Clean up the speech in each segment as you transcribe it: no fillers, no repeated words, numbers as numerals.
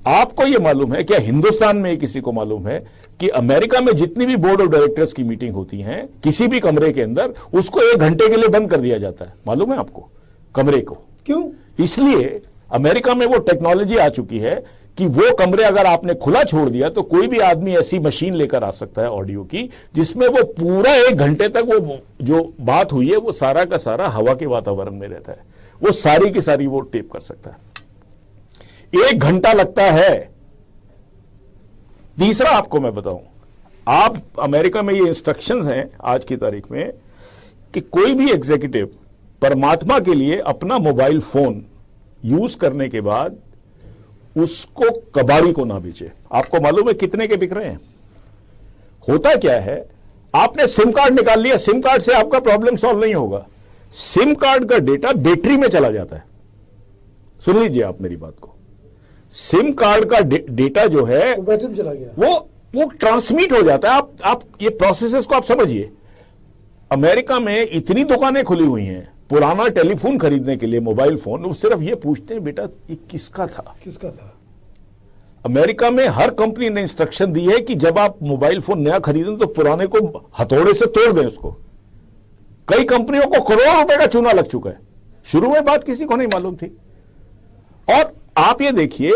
आपको यह मालूम है, क्या हिंदुस्तान में किसी को मालूम है कि अमेरिका में जितनी भी बोर्ड ऑफ डायरेक्टर्स की मीटिंग होती है, किसी भी कमरे के अंदर उसको 1 घंटे के लिए बंद कर दिया जाता है? मालूम है आपको कमरे को? क्यों? इसलिए अमेरिका में वो टेक्नोलॉजी आ चुकी है कि वो कमरे अगर आपने खुला छोड़ दिया तो कोई भी आदमी ऐसी मशीन लेकर आ सकता है ऑडियो की, जिसमें वो पूरा 1 घंटे तक वो जो बात हुई है वो सारा का सारा हवा के वातावरण में रहता है, वो सारी की सारी वो टेप कर सकता है। 1 घंटा लगता है। तीसरा आपको मैं बताऊं, आप अमेरिका में ये इंस्ट्रक्शंस हैं आज की तारीख में कि कोई भी एग्जीक्यूटिव परमात्मा के लिए अपना मोबाइल फोन यूज करने के बाद उसको कबाड़ी को ना बेचे। आपको मालूम है कितने के बिक रहे हैं? होता क्या है, आपने सिम कार्ड निकाल लिया, सिम कार्ड से आपका प्रॉब्लम सॉल्व नहीं होगा। सिम कार्ड का डेटा बैटरी में चला जाता है। सुन लीजिए आप मेरी बात को, सिम कार्ड का डेटा जो है वो बैटरी में चला गया, वो ट्रांसमिट हो जाता है। आप ये प्रोसेसेस को आप समझिए। अमेरिका में इतनी दुकानें खुली हुई हैं पुराना टेलीफोन खरीदने के लिए, मोबाइल फोन, वो सिर्फ ये पूछते हैं बेटा ये किसका था। अमेरिका में हर कंपनी ने इंस्ट्रक्शन दी है कि जब आप मोबाइल फोन नया खरीदें तो पुराने को हथौड़े से तोड़ दें उसको। कई कंपनियों को करोड़ों रुपए का चूना लग चुका है। शुरू में बात किसी को नहीं मालूम थी। और आप ये देखिए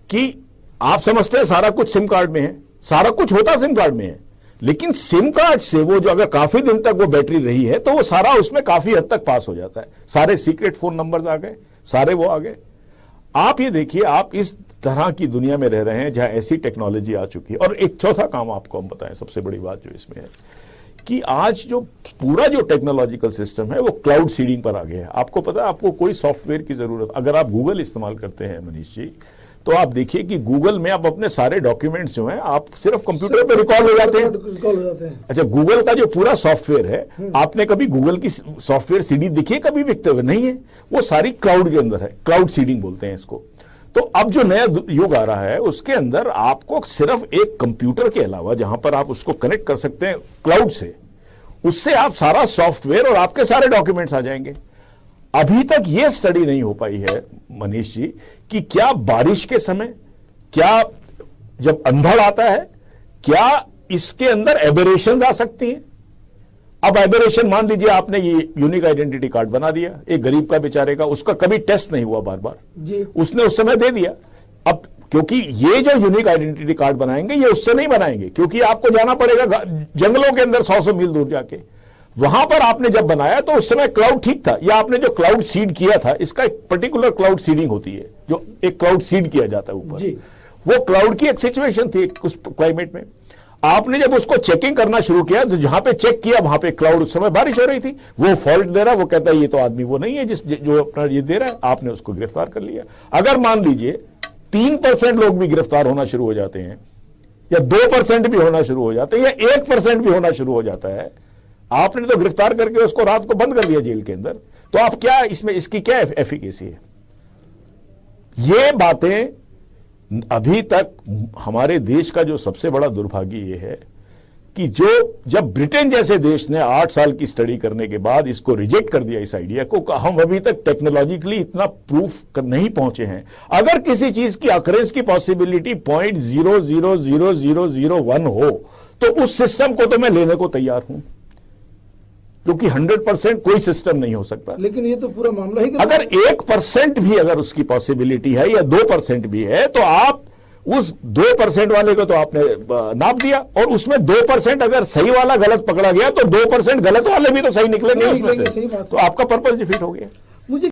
कि आप समझते हैं सारा कुछ सिम कार्ड में है, सारा कुछ होता सिम कार्ड में है, लेकिन सिम कार्ड से वो जो अगर काफी दिन तक वो बैटरी रही है तो वो सारा उसमें काफी हद तक पास हो जाता है। सारे सीक्रेट फोन नंबर्स आ गए, सारे वो आ गए। आप ये देखिए, आप इस तरह की दुनिया में रह रहे हैं जहां ऐसी टेक्नोलॉजी आ चुकी है। और एक चौथा काम आपको हम बताएं, सबसे बड़ी बात जो इसमें है कि आज जो पूरा जो टेक्नोलॉजिकल सिस्टम है वो क्लाउड सीडिंग पर आ गया है। आपको पता है, आपको कोई सॉफ्टवेयर की जरूरत, अगर आप गूगल इस्तेमाल करते हैं मनीष जी, तो आप देखिए कि गूगल में आप अपने सारे डॉक्यूमेंट्स जो हैं आप सिर्फ कंप्यूटर पे रिकॉर्ड हो जाते हैं। अच्छा, गूगल का जो पूरा सॉफ्टवेयर है, आपने कभी गूगल की सॉफ्टवेयर सीडी देखी है कभी बिकते हुए? नहीं है। वो सारी क्लाउड के अंदर है, क्लाउड सीडिंग बोलते हैं इसको। तो अब जो नया युग आ रहा है उसके अंदर आपको सिर्फ एक कंप्यूटर के अलावा जहां पर आप उसको कनेक्ट कर सकते हैं क्लाउड से, उससे आप सारा सॉफ्टवेयर और आपके सारे डॉक्यूमेंट्स आ जाएंगे। अभी तक यह स्टडी नहीं हो पाई है मनीष जी कि क्या बारिश के समय, क्या जब अंधड़ आता है, क्या इसके अंदर एबेरेशंस आ सकती हैं। अब एबेरेशन, मान लीजिए आपने ये यूनिक आइडेंटिटी कार्ड बना दिया एक गरीब का, बेचारे का, उसका कभी टेस्ट नहीं हुआ बार बार जी, उसने उस समय दे दिया। अब क्योंकि ये जो यूनिक आइडेंटिटी कार्ड बनाएंगे ये उससे नहीं बनाएंगे, क्योंकि आपको जाना पड़ेगा जंगलों के अंदर 100 मील दूर जाके। वहां पर आपने जब बनाया तो उस समय क्लाउड ठीक था, या आपने जो क्लाउड सीड किया था, इसका एक पर्टिकुलर क्लाउड सीडिंग होती है, जो एक क्लाउड सीड किया जाता है ऊपर, वो क्लाउड की एक सिचुएशन थी उस क्लाइमेट में। आपने जब उसको चेकिंग करना शुरू किया तो जहां पे चेक किया वहां पे क्लाउड, उस समय बारिश हो रही थी, वो फॉल्ट दे रहा, वो कहता है ये तो आदमी वो नहीं है जो अपना ये दे रहा है, आपने उसको गिरफ्तार कर लिया। अगर मान लीजिए 3% लोग भी गिरफ्तार होना शुरू हो जाते हैं, या 2% भी होना शुरू हो जाते हैं, या 1% भी होना शुरू हो जाता है, आपने तो गिरफ्तार करके उसको रात को बंद कर दिया जेल के अंदर, तो आप क्या इसमें, इसकी क्या एफिकेसी है? ये बातें अभी तक हमारे देश का जो सबसे बड़ा दुर्भाग्य ये है कि जब ब्रिटेन जैसे देश ने 8 साल की स्टडी करने के बाद इसको रिजेक्ट कर दिया, इस आइडिया को, हम अभी तक टेक्नोलॉजिकली इतना प्रूफ नहीं पहुंचे हैं। अगर किसी चीज की अकरेंस की पॉसिबिलिटी 0.00001 हो तो उस सिस्टम को तो मैं लेने को तैयार हूं, क्योंकि 100% कोई सिस्टम नहीं हो सकता। लेकिन ये तो पूरा मामला ही, अगर 1% भी अगर उसकी पॉसिबिलिटी है या 2% भी है, तो आप उस 2% वाले को तो आपने नाप दिया, और उसमें 2% अगर सही वाला गलत पकड़ा गया तो 2% गलत वाले भी तो सही निकलेंगे उसमें से, तो आपका पर्पस डिफीट हो गया। मुझे